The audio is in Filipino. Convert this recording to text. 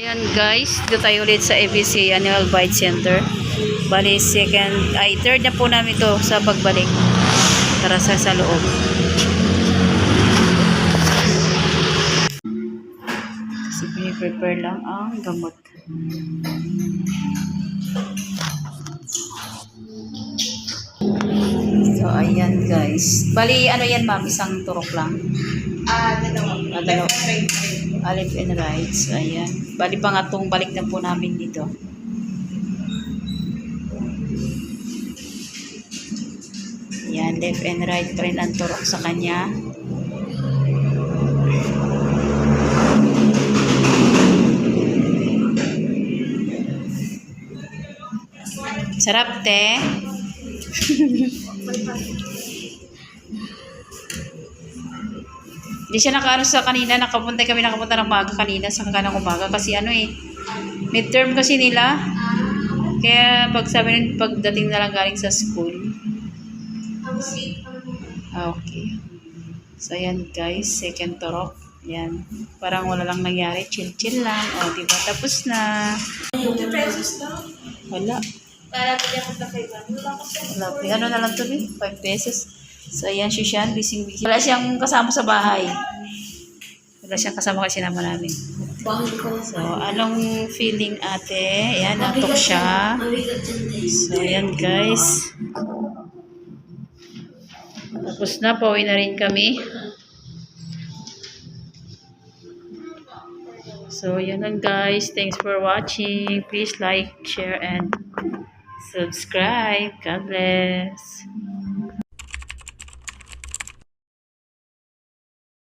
Ayan guys, dito tayo ulit sa ABC Annual Bite Center. Bali third na po namin to sa pagbalik. Tara sa loob. Kasi prepare lang ang gamot. So ayan guys. Bali ano yan ma'am, isang turok lang. Dalawa. Left and right. So, ayan. Bali pangatong balik na po namin dito. Ayan, left and right pa rin ang turok sa kanya. Sarap, te. Hindi siya nakaano sa kanina, nakapunta ng umaga kanina sa kanang umaga kasi midterm kasi nila. Kaya pagdating na lang galing sa school. Okay. So ayan guys, second turok. Yan. Parang wala lang nangyari, chill lang. O, diba? Tapos na. 2 pesos na. Wala. Para bigyan ko sa 5. Wala. Ano na lang to, 5 pesos. So, ayan siya, busy. Wala siyang kasama sa bahay. Wala siyang kasama kasi naman namin. So, anong feeling ate? Ayan, natok siya. So, ayan guys. Tapos na, pauwi na rin kami. So, yun lang guys. Thanks for watching. Please like, share, and subscribe. God bless.